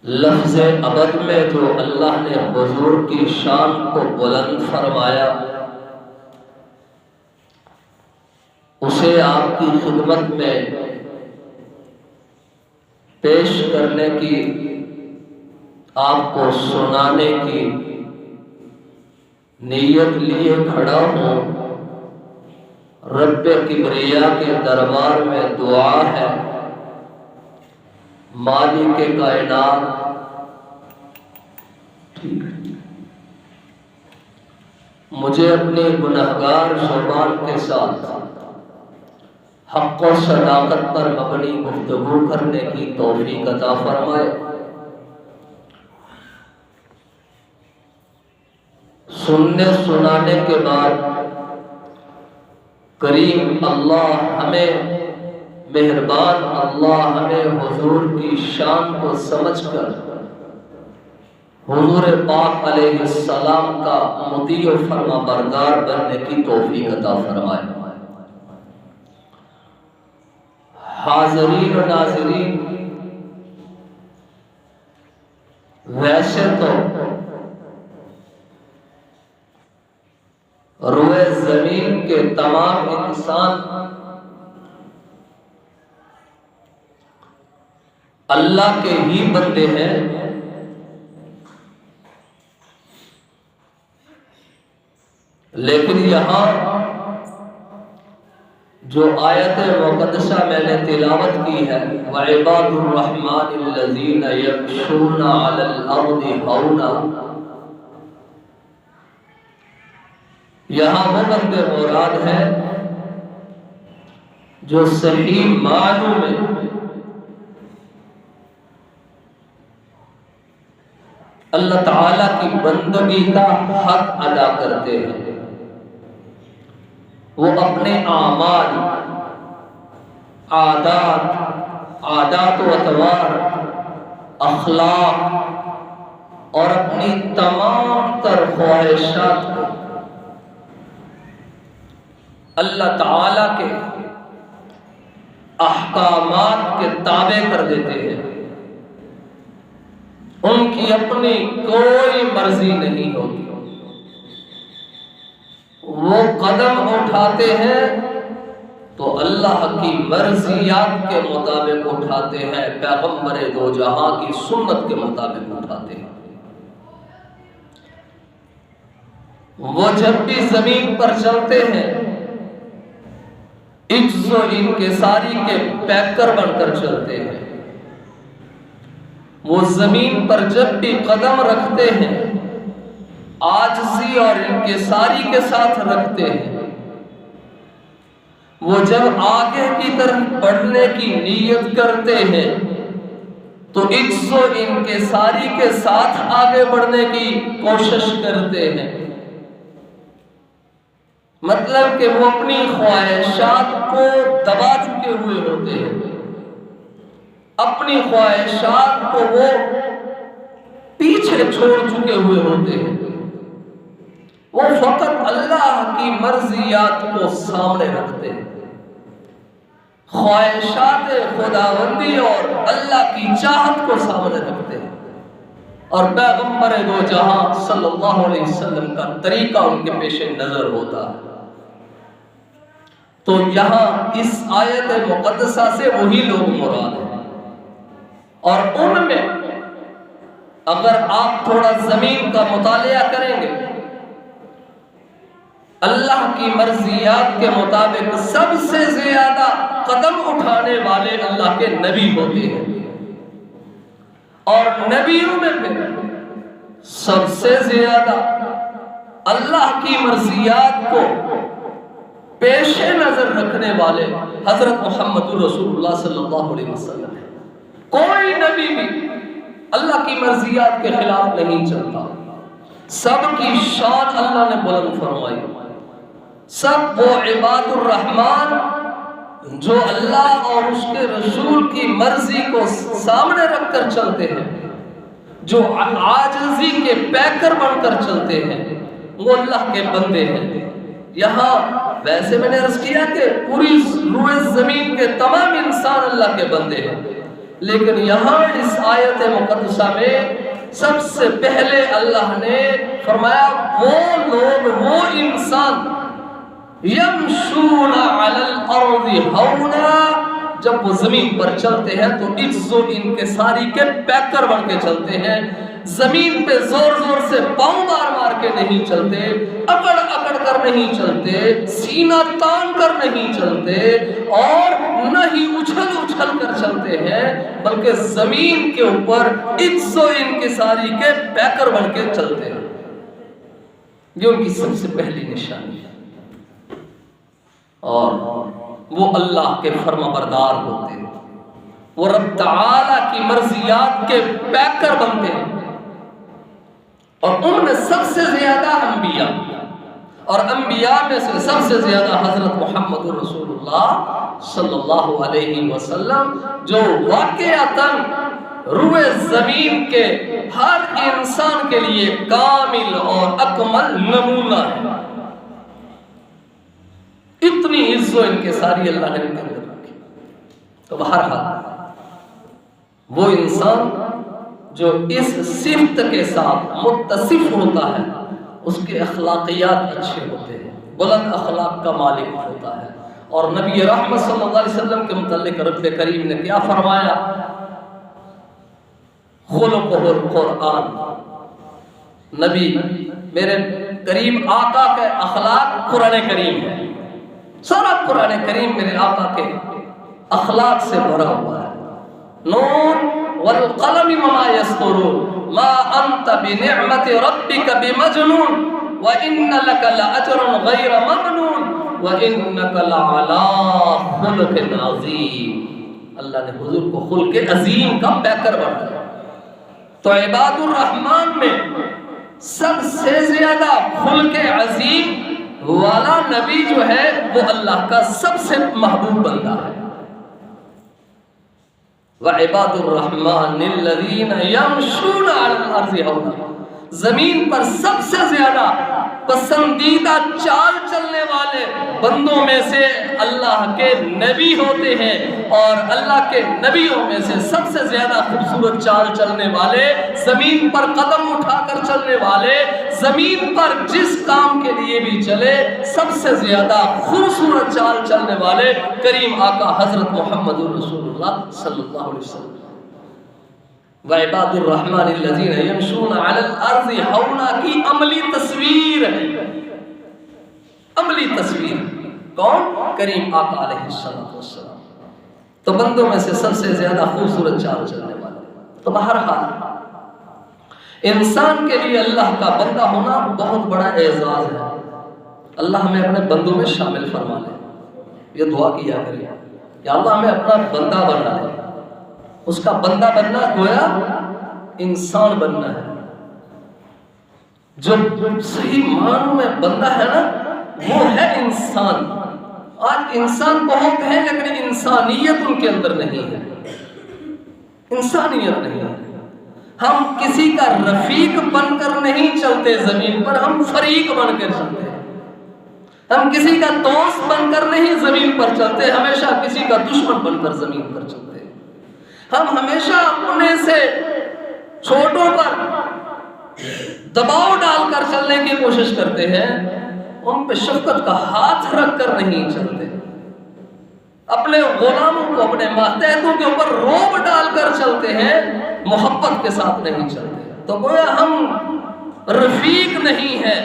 لفظ ابد میں جو اللہ نے حضور کی شان کو بلند فرمایا، اسے آپ کی خدمت میں پیش کرنے کی، آپ کو سنانے کی نیت لیے کھڑا ہوں۔ رب کبریا کے دربار میں دعا ہے، مالک کائنات مجھے اپنی گنہگار زبان کے ساتھ حق و صداقت پر مبنی گفتگو کرنے کی توفیق عطا فرمائے۔ سننے سنانے کے بعد کریم اللہ ہمیں، مہربان اللہ ہمیں حضور کی شان کو سمجھ کر حضور پاک علیہ السلام کا مطیع و فرما بردار بننے کی توفیق عطا فرمائے۔ حاضرین و ناظرین، ویسے تو روئے زمین کے تمام انسان اللہ کے ہی بندے ہیں، لیکن یہاں جو آیت مقدسہ میں نے تلاوت کی ہے، وَعِبَادُ الرَّحْمَنِ الَّذِينَ يَمْشُونَ عَلَى الْأَرْضِ هَوْنًا، یہاں وہ بندے مراد ہیں جو صحیح معنوں میں اللہ تعالیٰ کی بندگی کا حق ادا کرتے ہیں۔ وہ اپنے اعمال، عادات و اطوار، اخلاق اور اپنی تمام تر خواہشات کو اللہ تعالیٰ کے احکامات کے تابع کر دیتے ہیں۔ ان کی اپنی کوئی مرضی نہیں ہوتی، وہ قدم اٹھاتے ہیں تو اللہ کی مرضیات کے مطابق اٹھاتے ہیں، پیغمبر دو جہاں کی سنت کے مطابق اٹھاتے ہیں۔ وہ جب بھی زمین پر چلتے ہیں، عجز و انکساری کے پیکر بن کر چلتے ہیں۔ وہ زمین پر جب بھی قدم رکھتے ہیں، عاجزی اور انکساری کے ساتھ رکھتے ہیں۔ وہ جب آگے کی طرف بڑھنے کی نیت کرتے ہیں تو عجز و انکساری کے ساتھ آگے بڑھنے کی کوشش کرتے ہیں۔ مطلب کہ وہ اپنی خواہشات کو دبا چکے ہوئے ہوتے ہیں، اپنی خواہشات کو وہ پیچھے چھوڑ چکے ہوئے ہوتے ہیں۔ وہ فقط اللہ کی مرضیات کو سامنے رکھتے ہیں، خواہشات خداوندی اور اللہ کی چاہت کو سامنے رکھتے ہیں، اور پیغمبر دو جہاں صلی اللہ علیہ وسلم کا طریقہ ان کے پیش نظر ہوتا ہے۔ تو یہاں اس آیت مقدسہ سے وہی لوگ مراد ہیں، اور ان میں اگر آپ تھوڑا زمین کا مطالعہ کریں گے، اللہ کی مرضیات کے مطابق سب سے زیادہ قدم اٹھانے والے اللہ کے نبی ہوتے ہیں، اور نبیوں میں پھر سب سے زیادہ اللہ کی مرضیات کو پیش نظر رکھنے والے حضرت محمد رسول اللہ صلی اللہ علیہ وسلم ہے۔ کوئی نبی بھی اللہ کی مرضیات کے خلاف نہیں چلتا، سب کی شان اللہ نے بلند فرمائی۔ سب وہ عباد الرحمن جو اللہ اور اس کے رسول کی مرضی کو سامنے رکھ کر چلتے ہیں، جو عاجزی کے پیکر بن کر چلتے ہیں، وہ اللہ کے بندے ہیں۔ یہاں ویسے میں نے عرض کیا کہ پوری روئے زمین کے تمام انسان اللہ کے بندے ہیں، لیکن یہاں اس آیت مقدسہ میں سب سے پہلے اللہ نے فرمایا وہ لوگ، وہ انسان یمشون علی الارض ہونا، جب وہ زمین پر چلتے ہیں تو عجز و انکساری کے پیکر بن کے چلتے ہیں، زمین پہ زور زور سے پاؤں مار مار کے نہیں چلتے، اکڑ اکڑ کر نہیں چلتے، سینہ تان کر نہیں چلتے، اور نہ ہی اچھل اچھل کر چلتے ہیں، بلکہ زمین کے اوپر عجز و انکساری کے پیکر بن کے چلتے ہیں۔ یہ ان کی سب سے پہلی نشانی ہے، اور وہ اللہ کے فرما بردار ہوتے ہیں، وہ رب تعالی کی مرضیات کے پیکر بنتے ہیں، اور ان میں سب سے زیادہ انبیاء، اور انبیاء میں سے سب سے زیادہ حضرت محمد رسول اللہ صلی اللہ علیہ وسلم، جو واقعتاً روئے زمین کے ہر انسان کے لیے کامل اور اکمل نمونہ ہے۔ اتنی عزت و انکساری اللہ نے ان کے اندر رکھی۔ تو بہرحال وہ انسان جو اس صفت کے ساتھ متصف ہوتا ہے، اس کے اخلاقیات اچھے ہوتے ہیں، بلند اخلاق کا مالک ہوتا ہے۔ اور نبی رحمت صلی اللہ علیہ وسلم کے متعلق رب کریم نے کیا فرمایا؟ خلقہ القرآن، نبی میرے کریم آقا کے اخلاق قرآن کریم ہے، سارا قرآن کریم میرے آقا کے اخلاق سے بھرا ہوا ہے۔ نون والقلم وما يسطرون ما انت بنعمت ربك بمجنون وان لك لاجرا غير ممنون وانك لعلى خلق عظیم۔ اللہ نے حضور کو خلق عظیم کا پیکر بنایا۔ تو عباد الرحمن میں سب سے زیادہ خلق عظیم والا نبی جو ہے وہ اللہ کا سب سے محبوب بندہ ہے۔ وَعِبَادُ الرَّحْمَنِ الَّذِينَ يَمْشُونَ عَلَى الْأَرْضِ هَوْنًا، زمین پر سب سے زیادہ پسندیدہ چال چلنے والے بندوں میں سے اللہ کے نبی ہوتے ہیں، اور اللہ کے نبیوں میں سے سب سے زیادہ خوبصورت چال چلنے والے، زمین پر قدم اٹھا کر چلنے والے، زمین پر جس کام کے لیے بھی چلے سب سے زیادہ خوبصورت چال چلنے والے کریم آقا حضرت محمد رسول اللہ صلی اللہ علیہ وسلم۔ وَعِبَادُ الرَّحْمَنِ الَّذِينَ يَمْشُونَ عَلَى الْأَرْضِ هَوْنًا کی عملی تصویر ہے، عملی تصویر کون؟ کریم آقا علیہ السلام۔ تو بندوں میں سے سب سے زیادہ خوبصورت چال چلنے والے۔ تو بہرحال انسان کے لیے اللہ کا بندہ ہونا بہت بڑا اعزاز ہے۔ اللہ ہمیں اپنے بندوں میں شامل فرما لے، یہ دعا کیا کرے یا اللہ ہمیں اپنا بندہ بنا لے۔ اس کا بندہ بننا گویا انسان بننا ہے۔ جو صحیح معنوں میں بندہ ہے نا وہ ہے انسان۔ آج انسان بہت ہے لیکن انسانیت ان کے اندر نہیں ہے، انسانیت نہیں ہے۔ ہم کسی کا رفیق بن کر نہیں چلتے زمین پر، ہم فریق بن کر چلتے ہیں۔ ہم کسی کا دوست بن کر نہیں زمین پر چلتے، ہمیشہ کسی کا دشمن بن کر زمین پر چلتے ہیں۔ ہم ہمیشہ اپنے سے چھوٹوں پر دباؤ ڈال کر چلنے کی کوشش کرتے ہیں، ان پہ شفقت کا ہاتھ رکھ کر نہیں چلتے۔ اپنے غلاموں کو، اپنے ماتحتوں کے اوپر روب ڈال کر چلتے ہیں، محبت کے ساتھ نہیں چلتے۔ تو گویا ہم رفیق نہیں ہیں،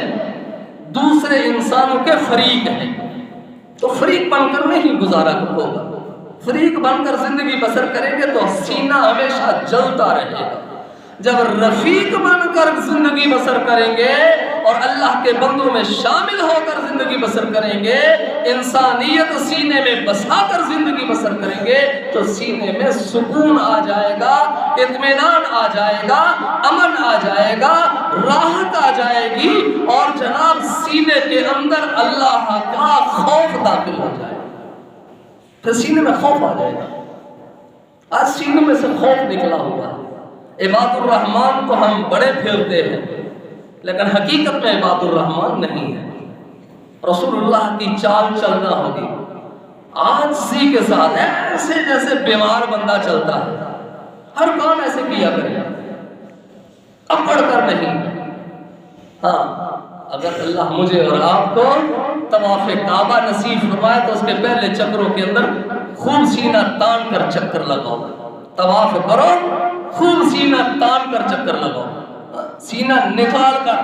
دوسرے انسانوں کے فریق ہیں۔ تو فریق بن کر نہیں گزارا ہوگا، فریق بن کر زندگی بسر کریں گے تو سینہ ہمیشہ جلتا رہے گا۔ جب رفیق بن کر زندگی بسر کریں گے اور اللہ کے بندوں میں شامل ہو کر زندگی بسر کریں گے، انسانیت سینے میں بسا کر زندگی بسر کریں گے تو سینے میں سکون آ جائے گا، اطمینان آ جائے گا، امن آ جائے گا، راحت آ جائے گی، اور جناب سینے کے اندر اللہ کا خوف داخل ہو جائے گا۔ پھر سینے میں خوف آ جائے گا۔ آج سینے میں سے خوف نکلا ہوا ہے۔ عباد الرحمن کو ہم بڑے پھیرتے ہیں لیکن حقیقت میں عباد الرحمن نہیں ہے۔ رسول اللہ کی چال چلنا ہوگی، آجزی کے ساتھ، ایسے جیسے بیمار بندہ چلتا ہے، ہر کام ایسے کیا کریں، اکڑ کر نہیں۔ ہاں، اگر اللہ مجھے اور آپ کو طواف کعبہ نصیب فرمائے تو اس کے پہلے چکروں کے اندر خوب سینہ تان کر چکر لگاؤ، طواف کرو، خوب سینہ تان کر چکر لگاؤ، سینہ نکال کر۔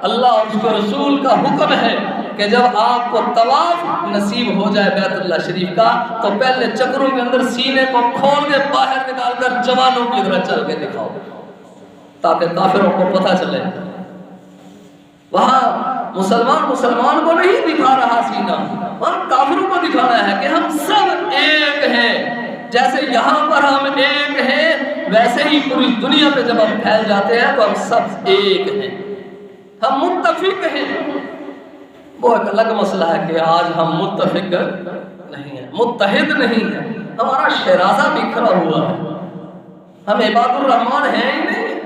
اللہ اور اس کے رسول کا حکم ہے کہ جب آپ کو طواف نصیب ہو جائے بیت اللہ شریف کا تو پہلے چکروں کے اندر سینے کو کھول کے باہر نکال کر جوانوں کی طرح چل کے دکھاؤ، تاکہ کافروں کو پتہ چلے۔ وہاں مسلمان کو نہیں دکھا رہا سینہ، وہاں کافروں کو دکھانا ہے کہ ہم سب ایک ہیں۔ جیسے یہاں پر ہم ایک ہیں ویسے ہی پوری دنیا پہ جب ہم پھیل جاتے ہیں تو ہم سب ایک ہیں، ہم متفق ہیں۔ وہ ایک الگ مسئلہ ہے کہ آج ہم متفق نہیں ہیں، متحد نہیں ہیں، ہمارا شیرازہ بکھرا ہوا ہے، ہم عباد الرحمن ہیں ہی نہیں۔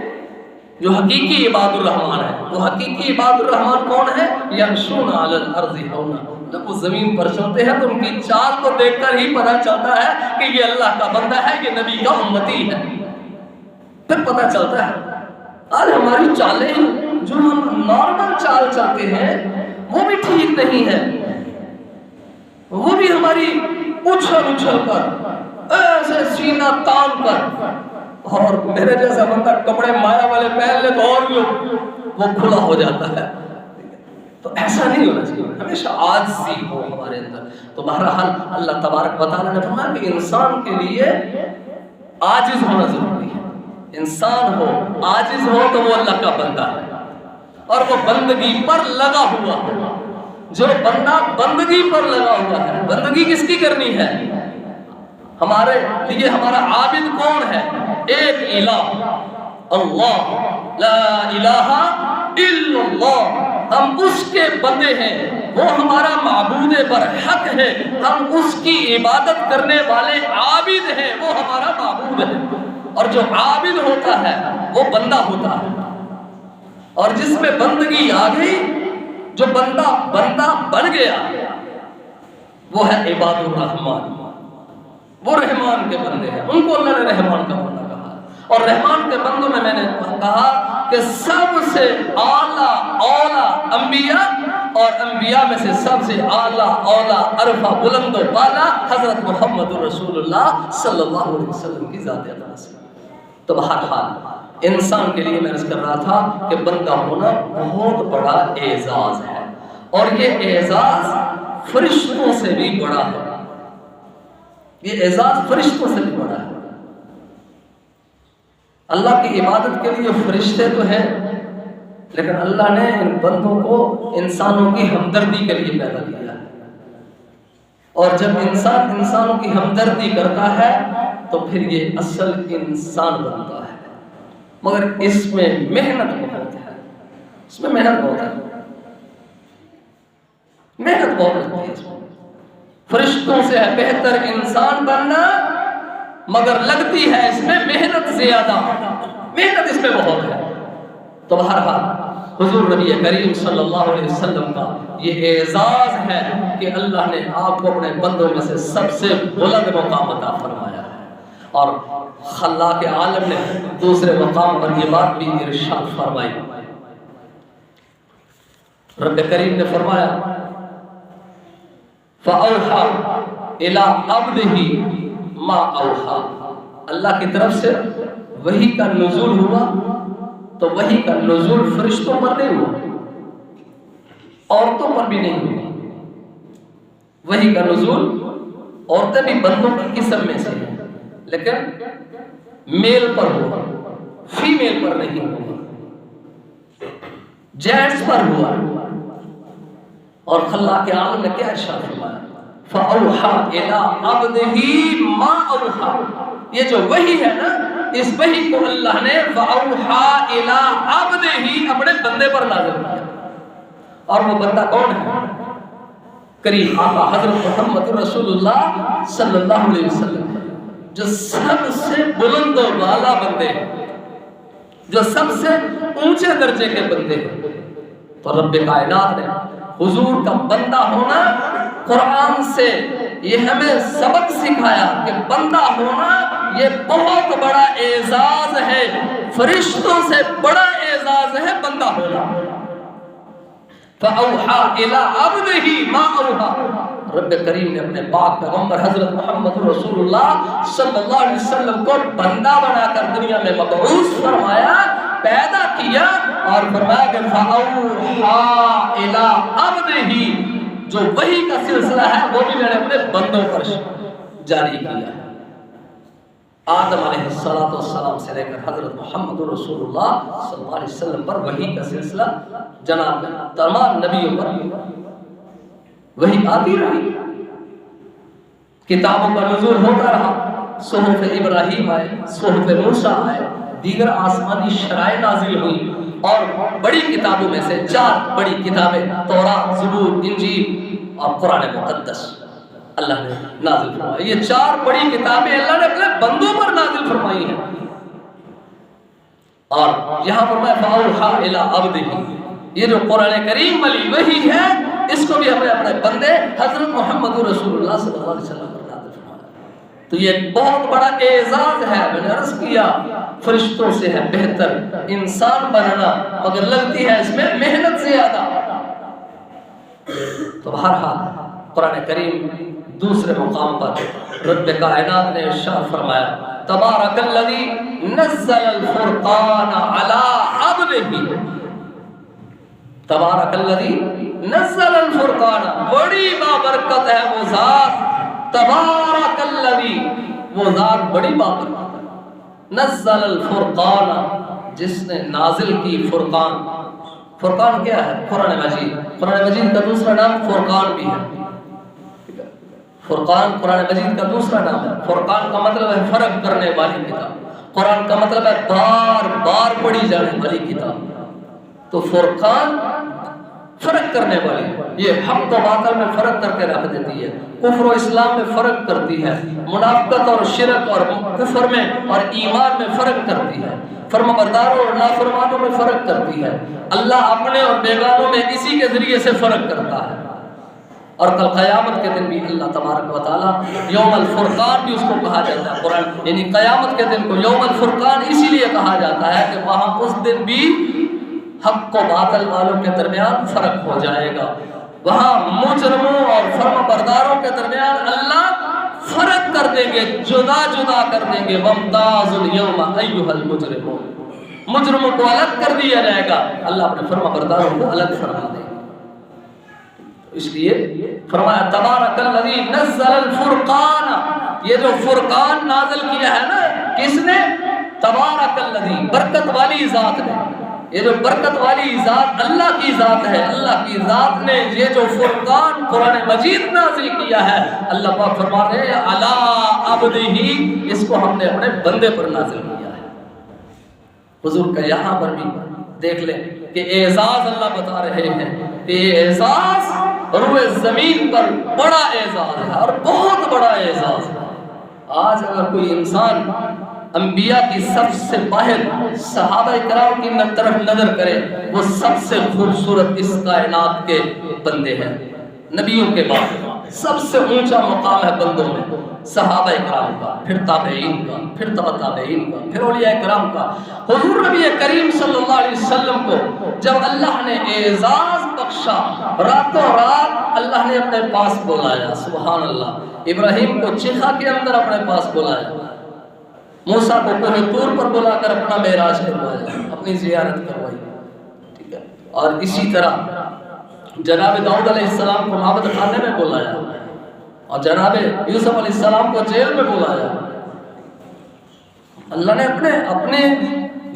جو حقیقی عباد الرحمن ہے، وہ حقیقی عباد الرحمن کون ہے؟ یمشون علی الارض ہونا، جب وہ زمین پر چلتے ہیں تو ان کی چال کو دیکھ کر ہی پتہ چلتا ہے کہ یہ اللہ کا بندہ ہے، یہ نبی کا امتی ہے، پھر پتہ چلتا ہے۔ آج ہماری چالیں جو ہم نارمل چال چلتے ہیں وہ بھی ٹھیک نہیں ہے، وہ بھی ہماری اچھل کر ایسے سینہ تان کر، اور میرے جیسا بندہ کپڑے مایا والے پہن لے تو اور بھی وہ کھلا ہو جاتا ہے۔ تو ایسا نہیں ہونا چاہیے، ہمیشہ عاجزی ہو ہمارے اندر۔ تو بہرحال اللہ تبارک و تعالیٰ نے فرمایا کہ انسان کے لیے عاجز ہونا ضروری ہے، انسان ہو عاجز ہو تو وہ اللہ کا بندہ ہے اور وہ بندگی پر لگا ہوا ہے۔ جو بندہ بندگی پر لگا ہوا ہے، بندگی کس کی کرنی ہے؟ ہمارے لیے ہمارا عابد کون ہے؟ ایک الہ، اللہ، لا الہ الا اللہ، ہم اس کے بندے ہیں، وہ ہمارا معبود برحق ہے، ہم اس کی عبادت کرنے والے عابد ہیں، وہ ہمارا معبود ہے۔ اور جو عابد ہوتا ہے وہ بندہ ہوتا ہے، اور جس میں بندگی آ گئی، جو بندہ بن گیا، وہ ہے عباد الرحمن، وہ رحمان کے بندے ہیں، ان کو اللہ نے رحمان کا بندہ کہا۔ اور رحمان کے بندوں میں نے کہا کہ سب سے اعلیٰ اولا انبیاء، اور انبیاء میں سے سب سے اعلیٰ اولا عرفہ بلند و بالا حضرت محمد رسول اللہ صلی اللہ علیہ وسلم کی ذات اقدس ہے۔ تو بہرحال انسان کے لیے میں عرض کر رہا تھا کہ بندہ ہونا بہت بڑا اعزاز ہے، اور یہ اعزاز فرشتوں سے بھی بڑا ہے، یہ اعزاز فرشتوں سے بھی بڑا ہے۔ اللہ کی عبادت کے لیے فرشتے تو ہیں، لیکن اللہ نے ان بندوں کو انسانوں کی ہمدردی کے لیے پیدا کیا ہے، اور جب انسان انسانوں کی ہمدردی کرتا ہے تو پھر یہ اصل انسان بنتا ہے۔ مگر اس میں محنت بہت ہے، اس میں محنت بہت ہے، محنت بہت لگتی ہے اس میں۔ فرشتوں سے ہے بہتر انسان بننا، مگر لگتی ہے اس میں محنت زیادہ، محنت اس میں بہت ہے۔ تو بہرحال حضور نبی کریم صلی اللہ علیہ وسلم کا یہ اعزاز ہے کہ اللہ نے آپ کو اپنے بندوں میں سے سب سے بلند مقام عطا فرمایا ہے۔ اور خلاق عالم نے دوسرے مقام پر یہ بات بھی ارشاد فرمائی، رب کریم نے فرمایا فَأَوْحَى إِلَىٰ عَبْدِهِ مَا أَوْحَىٰ، اللہ کی طرف سے وحی کا نزول ہوا، تو وحی کا نزول فرشتوں پر نہیں ہوا، عورتوں پر بھی نہیں ہوا۔ وحی کا نزول عورتیں بھی بندوں کی قسم میں سے ہیں، لیکن میل پر ہوا، فیمیل پر نہیں ہوا، جینٹس پر ہوا۔ اور خلاق عالم نے کیا ارشاد فرمایا؟ فَأَوْحَىٰ إِلَىٰ عَبْدِهِ مَا أَوْحَىٰ، یہ جو وحی ہے نا، اس وحی کو اللہ نے فَأَوْحَىٰ إِلَىٰ عَبْدِهِ اپنے بندے پر نازل کیا۔ اور وہ بندہ کون ہے؟ کریم آقا حضرت محمد رسول اللہ صلی اللہ علیہ وسلم، جو سب سے بلند و بالا بندے ہیں، جو سب سے اونچے درجے کے بندے ہیں۔ تو رب کائنات نے حضور کا بندہ ہونا، قرآن سے یہ ہمیں سبق سکھایا کہ بندہ ہونا یہ بہت بڑا اعزاز ہے، فرشتوں سے بڑا اعزاز ہے بندہ ہونا۔ فَأَوْحَى إِلَىٰ عَبْدِهِ مَا أَوْحَىٰ، رب کریم نے اپنے پاک پیغمبر حضرت محمد رسول اللہ صلی اللہ علیہ وسلم کو بندہ بنا کر دنیا میں مبعوث فرمایا، پیدا کیا، اور فرمایا کہ فَأَوْحَىٰ إِلَىٰ عَبْدِهِ، جو وحی کا سلسلہ ہے وہ بھی میں نے اپنے بندوں پر جاری کیا ہے۔ آدم علیہ السلام سے لے کر حضرت محمد رسول اللہ صلی اللہ علیہ وسلم پر وحی کا سلسلہ جناب تمام نبیوں پر وحی آتی رہی، کتابوں کا نزول ہوتا رہا، صحف ابراہیم آئے، صحف موسیٰ آئے، دیگر آسمانی شرائع نازل ہوئی، اور بڑی کتابوں میں سے 4 بڑی کتابیں تورات، زبور، انجیل اور قرآن مقدس اللہ نے نازل فرمائی۔ یہ 4 بڑی کتابیں اللہ نے اپنے بندوں پر نازل فرمائی ہیں، اور یہاں پر میں فَأَوْحَىٰ إِلَىٰ عَبْدِهِ، یہ جو قرآن کریم والی وحی ہے اس کو بھی ہمیں اپنے بندے حضرت محمد رسول اللہ صلی اللہ علیہ وسلم پر نازل فرمایا۔ تو یہ بہت بڑا اعزاز ہے۔ میں نے عرض کیا فرشتوں سے ہے بہتر انسان بننا، مگر لگتی ہے اس میں محنت زیادہ۔ تو بہرحال قرآن کریم دوسرے مقام پر رب کائنات نے ارشاد فرمایا تبارک الذی نزل الفرقان علی عبدہ، تبارک الذی نزل الفرقان، بڑی بابرکت ہے وہ ذات، تبارک الذی، وہ ذات بڑی بابرکت ہے، نزل الفرقان، جس نے نازل کی فرقان۔ فرقان کیا ہے؟ قرآن مجید۔ قرآن مجید کا دوسرا نام فرقان بھی ہے۔ فرقان قرآن مجید کا دوسرا نام ہے۔ فرقان کا مطلب ہے فرق کرنے والی کتاب، قرآن کا مطلب ہے بار بار پڑھی جانے والی کتاب۔ تو فرقان فرق کرنے والی، یہ حق و باطل میں فرق کر کے رکھ دیتی ہے، کفر و اسلام میں فرق کرتی ہے، منافقت اور شرک اور کفر میں اور ایمان میں فرق کرتی ہے، فرما برداروں اور نافرمانوں میں فرق کرتی ہے، اللہ اپنے اور بیگانوں میں اسی کے ذریعے سے فرق کرتا ہے۔ اور کل قیامت کے دن بھی اللہ تبارک و تعالیٰ یوم الفرقان بھی اس کو کہا جاتا ہے، قرآن یعنی قیامت کے دن کو یوم الفرقان اسی لیے کہا جاتا ہے کہ وہاں اس دن بھی حق و باطل والوں کے درمیان فرق ہو جائے گا، وہاں مجرموں اور فرما برداروں کے درمیان اللہ فرق کر دیں گے، جدا جدا کر دیں گے۔ وَامْتَازُوا الْيَوْمَ أَيُّهَا الْمُجْرِمُونَ، مجرموں کو الگ کر دیا جائے گا، اللہ اپنے فرما برداروں کو الگ فرما دے گا۔ اس لیے فرمایا تبارک الذی نزل الفرقان، یہ جو فرقان نازل کیا ہے نا کس نے؟ تبارک الذی، برکت والی ذات نے۔ یہ جو برکت والی ذات اللہ کی ذات ہے، اللہ کی ذات نے یہ جو فرقان قرآن مجید نازل کیا ہے، اللہ پاک فرما رہے ہیں علی عبدہ، اس کو ہم نے اپنے بندے پر نازل کیا ہے۔ حضور کا یہاں پر بھی دیکھ لیں کہ اعزاز اللہ بتا رہے ہیں کہ اعزاز روئے زمین پر بڑا اعزاز ہے اور بہت بڑا اعزاز ہے۔ آج اگر کوئی انسان انبیاء کی سب سے باہر صحابہ کرام کی طرف نظر کرے، وہ سب سے خوبصورت اس کائنات کے بندے ہیں، نبیوں کے بعد سب سے اونچا مقام ہے بندوں میں صحابہ کرام کا، پھر تابعین کا، پھر تبع تابعین کا، پھر اولیاء کرام کا۔ حضور نبی کریم صلی اللہ علیہ وسلم کو جب اللہ نے اعزاز بخشا، راتوں رات اللہ نے اپنے پاس بلایا، سبحان اللہ، ابراہیم کو چیخا کے اندر اپنے پاس بلایا، موسیٰ کو کوہ طور پر بلا کر اپنا معراج کروایا، اپنی زیارت کروائی، ٹھیک ہے، اور اسی طرح جناب داؤد علیہ السلام کو معبد خانے میں بلایا، اور جناب یوسف علیہ السلام کو جیل میں بلایا۔ اللہ نے اپنے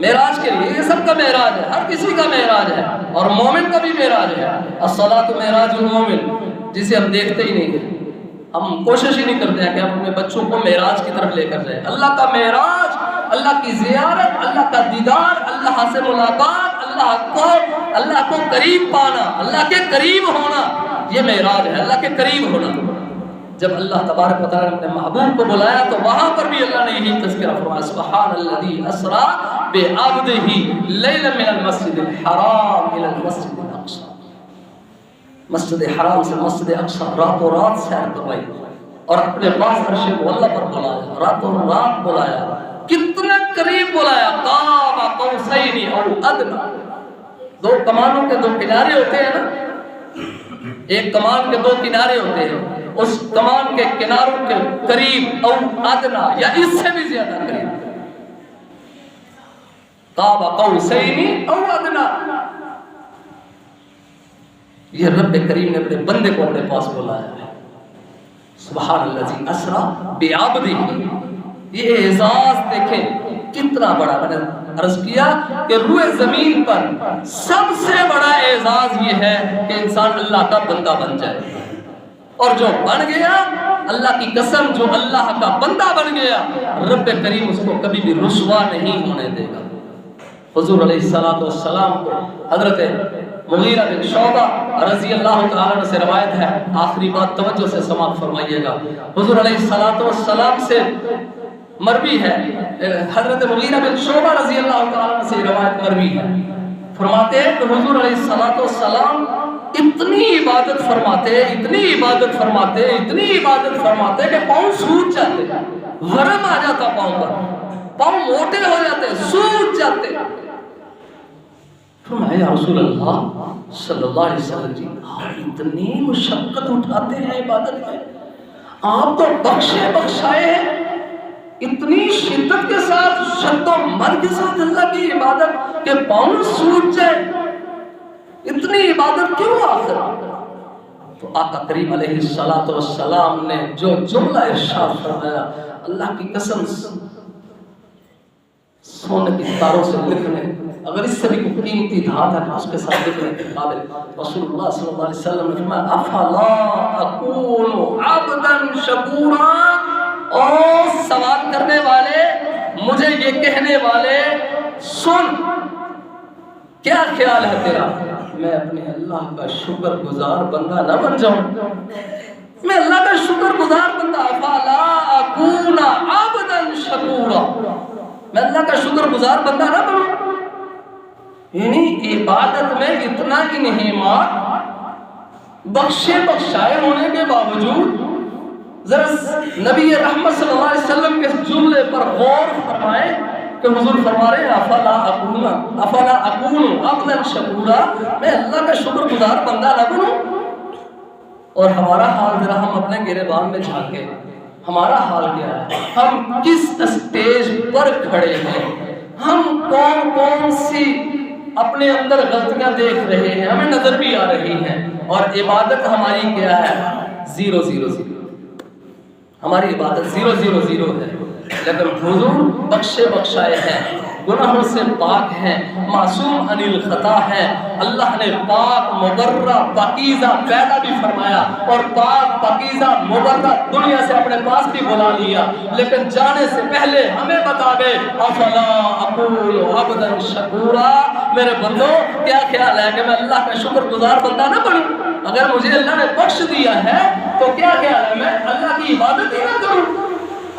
معراج کے لیے، یہ سب کا معراج ہے، ہر کسی کا معراج ہے، اور مومن کا بھی معراج ہے۔ الصلاۃ معراج المومن، جسے ہم دیکھتے ہی نہیں ہیں، ہم کوشش ہی نہیں کرتے ہیں کہ ہم اپنے بچوں کو معراج کی طرف لے کر جائیں۔ اللہ کا معراج، اللہ کی زیارت، اللہ کا دیدار، اللہ سے ملاقات، اللہ کو قریب پانا، اللہ کے قریب ہونا، یہ معراج ہے، اللہ کے قریب ہونا۔ جب اللہ تبارک و تعالیٰ نے اپنے محبوب کو بلایا تو وہاں پر بھی اللہ نے یہی تذکرہ فرمایا، سبحان الذی اسریٰ بعبدہ لیلا من المسجد الحرام الی المسجد الاقصی، مسجد حرام سے مسجد اقصی راتوں رات سیر کروائی، اور اپنے پاس عرش مولا پر بلایا، راتوں رات بلایا، کتنا قریب بلایا، قاب قوسین او ادنی۔ دو کمانوں کے دو کنارے ہوتے ہیں نا، ایک کمان کے دو کنارے ہوتے ہیں، اس کمان کے کناروں کے قریب او ادنا یا اس سے بھی زیادہ قریب، قاب قوسین او ادنا۔ یہ رب کریم نے اپنے بندے کو اپنے پاس بلایا ہے۔ سبحان الذی اسریٰ بعبدہ، یہ اعزاز دیکھیں کتنا بڑا۔ میں نے عرض کیا کہ روئے زمین پر سب سے بڑا اعزاز یہ ہے کہ انسان اللہ کا بندہ بن جائے، اور جو بن گیا، اللہ کی قسم، جو اللہ کا بندہ بن گیا، رب کریم اس کو کبھی بھی رسوا نہیں ہونے دے گا۔ حضور علیہ السلام کو حضرت مغیرہ بن شعبہ رضی اللہ تعالیٰ عنہ سے روایت ہے، آخری بات توجہ سے سماعت فرمائیے گا۔ حضور علیہ السلام سے مروی ہے، حضرت مغیرہ بن شعبہ رضی اللہ تعالیٰ عنہ سے روایت مروی ہے، فرماتے ہیں کہ حضور علیہ السلام اتنی عبادت فرماتے، اتنی عبادت فرماتے، اتنی عبادت فرماتے کہ پاؤں سوج جاتے، ورم آ جاتا پاؤں پر، پاؤں موٹے ہو جاتے، سوج جاتے۔ فرمایا یا رسول اللہ صلی اللہ علیہ وسلم جی، آپ اتنی مشقت اٹھاتے ہیں عبادت میں، آپ تو بخشے بخشائے ہیں، اتنی شدت کے ساتھ، شد و مد کے ساتھ اللہ کی عبادت کہ پاؤں سوج جائے، اتنی عبادت کیوں آخر؟ تو آقا کریم علیہ السلام نے جو جملہ ارشاد فرمایا، اللہ کی قسم سونے کی تاروں سے لکھنے، اگر اس سے بھی کوئی قیمتی دھات ہے اس کے ساتھ لکھنے کے قابل، رسول اللہ صلی اللہ علیہ وسلم نے فرمایا افلا اکون عبدا شکورا۔ اور سوال کرنے والے، مجھے یہ کہنے والے، سن، کیا خیال ہے تیرا میں اپنے اللہ کا شکر گزار بندہ نہ بن جاؤں؟ میں اللہ کا شکر گزار بندہ، افلا اکون عبدا شکورا، میں اللہ کا شکر گزار بندہ نہ بنوں؟ یعنی عبادت میں اتنا انعامات بخشے بخشائے ہونے کے باوجود ذرا نبی رحمت صلی اللہ علیہ وسلم کے جملے پر غور فرمائیں کہ حضور فرما رہے ہیں افلا اکون عبدا شکورا، میں اللہ کا شکر گزار بندہ نہ بنوں؟ اور ہمارا حال ذرا ہم اپنے گریبان میں جھانکیں، ہمارا حال کیا ہے؟ ہم کس اسٹیج پر کھڑے ہیں؟ ہم کون کون سی اپنے اندر غلطیاں دیکھ رہے ہیں، ہمیں نظر بھی آ رہی ہیں، اور عبادت ہماری کیا ہے؟ 0-0-0۔ ہماری عبادت 0-0-0 ہے، لیکن حضور بخشے بخشائے ہیں، گناہوں سے پاک ہیں، معصوم عن الخطا ہیں، اللہ نے پاک مبرہ پاکیزہ پیدا بھی فرمایا اور پاک پاکیزہ مبرہ دنیا سے اپنے پاس بھی بلا لیا، لیکن جانے سے پہلے ہمیں بتا دے افلا اکون عبدا شکورا، میرے بندو کیا خیال ہے کہ میں اللہ کا شکر گزار بندہ نہ بنوں؟ اگر مجھے اللہ نے بخش دیا ہے تو کیا خیال ہے میں اللہ کی عبادت ہی نہ کروں،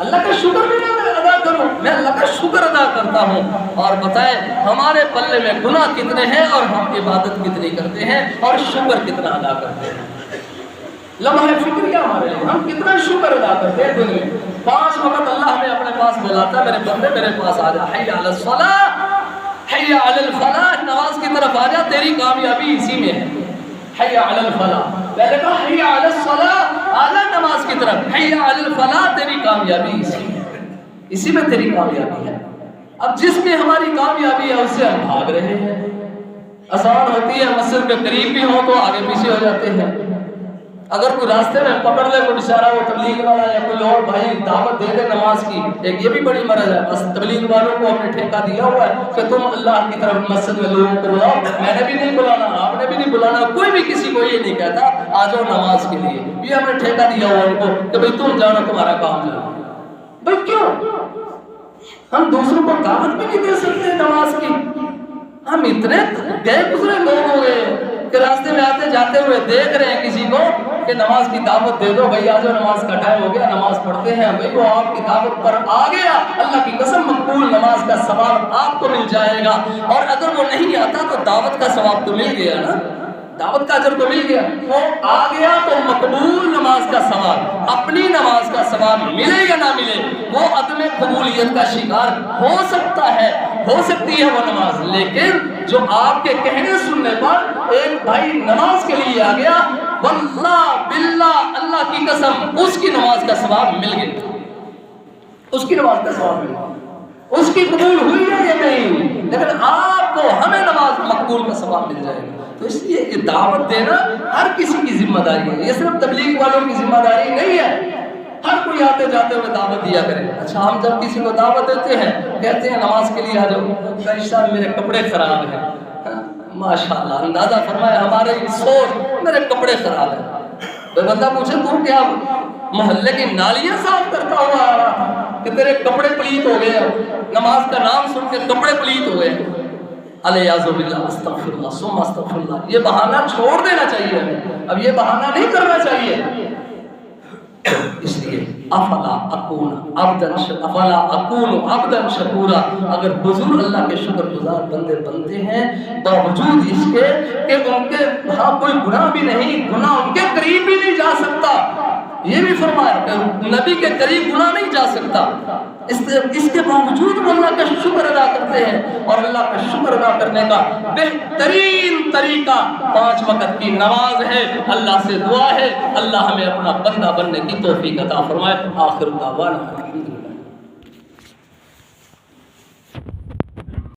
اللہ کا شکر بھی نہ ادا کروں؟ میں اللہ کا شکر ادا کرتا ہوں۔ اور بتائیں ہمارے پلے میں گناہ کتنے ہیں اور ہم عبادت کتنی کرتے ہیں اور شکر کتنا ادا کرتے ہیں؟ لمحہ فکریہ ہمارے لیے، ہم کتنا شکر ادا کرتے ہیں دن میں؟ 5 وقت اللہ ہمیں اپنے پاس بلاتا ہے، میرے بندے میرے پاس آ جا، حی علی الصلاۃ، حی علی الفلاح، نماز کی طرف آ جا، تیری کامیابی اسی میں ہے۔ حی علی الفلاح، پہلے کہا حی علی الصلاۃ، آ جا نماز کی طرف، حی علی الفلاح، تیری کامیابی اسی میں ہے، اسی میں تیری کامیابی ہے۔ اب جس میں ہماری کامیابی ہے اس سے ہم بھاگ رہے ہیں، اذان ہوتی ہے، مسجد کے قریب بھی ہوں تو آگے پیچھے ہو جاتے ہیں، اگر کوئی راستے میں پکڑ لے کوئی بیچارہ وہ تبلیغ والا یا کوئی اور بھائی دعوت دے دے نماز کی، ایک یہ بھی بڑی مرض ہے، بس تبلیغ والوں کو ہم نے ٹھیکہ دیا ہوا ہے کہ تم اللہ کی طرف مسجد میں لوگوں کو بلاؤ، میں نے بھی نہیں بلانا، آپ نے بھی نہیں بلانا، کوئی بھی کسی کو یہ نہیں کہتا آ جاؤ نماز کے لیے، یہ ہم نے ٹھیکہ دیا ہوا ان کو کہ بھئی تم جانا، تمہارا کام جانا۔ بھئی کیوں؟ ہم دوسروں کو دعوت بھی نہیں دے سکتے نماز کی؟ ہم اتنے گئے گزرے لوگ ہو گئے کہ راستے میں آتے جاتے ہوئے دیکھ رہے ہیں کسی کو کہ نماز کی دعوت دے دو، بھئی آجو نماز کا ٹائم ہو گیا، نماز پڑھتے ہیں، بھئی وہ آپ کی دعوت پر آ گیا، اللہ کی قسم مقبول نماز کا ثواب آپ کو مل جائے گا، اور اگر وہ نہیں آتا تو دعوت کا ثواب تو مل گیا نا۔ دعوت کا اجر تو مل گیا، وہ آ گیا تو مقبول نماز کا ثواب، اپنی نماز کا ثواب ملے یا نہ ملے، وہ عدم قبولیت کا شکار ہو سکتا ہے، ہو سکتی ہے وہ نماز، لیکن جو آپ کے کہنے سننے پر ایک بھائی نماز کے لیے آ گیا، واللہ باللہ اللہ کی قسم اس کی نماز کا ثواب مل گیا، اس کی نماز کا ثواب مل گیا، اس کی قبول ہوئی ہے یا نہیں ہوئی، لیکن آپ کو ہمیں نماز مقبول کا ثواب مل جائے گا۔ تو اس لیے یہ دعوت دینا ہر کسی کی ذمہ داری ہے، یہ صرف تبلیغ والوں کی ذمہ داری نہیں ہے، ہر کوئی آتے جاتے ہوئے دعوت دیا کرے۔ اچھا ہم جب کسی کو دعوت دیتے ہیں کہتے ہیں نماز کے لیے آ جاؤ، کہتا ہے میرے کپڑے خراب ہیں، ماشاءاللہ اندازہ فرمائے ہمارے سوچ میرے کپڑے خراب ہیں۔ تو بندہ پوچھے تو کیا محلے کی نالیاں صاف کرتا ہوا آ رہا تھا کہ تیرے کپڑے پلیت ہو گئے، نماز کا نام سن کے کپڑے پلیت ہو گئے، الیاذ باللہ، استغفر اللہ ثم استغفر اللہ۔ یہ بہانہ چھوڑ دینا چاہیے ہمیں، اب یہ بہانہ نہیں کرنا چاہیے۔ اس لیے افلا اکون عبدا شکورا، اگر حضور اللہ کے شکر گزار بندے بنتے ہیں باوجود اس کے کہ ان کے ہاں کوئی گناہ بھی نہیں، گناہ ان کے قریب بھی نہیں جا سکتا، یہ بھی فرمایا کہ نبی کے قریب گناہ نہیں جا سکتا، اس کے باوجود وہ اللہ کا شکر ادا کرتے ہیں، اور اللہ کا شکر ادا کرنے کا بہترین طریقہ 5 وقت کی نماز ہے، اللہ سے دعا ہے، اللہ ہمیں اپنا بندہ بننے کی توفیق عطا فرمائے۔ آخر دعوانا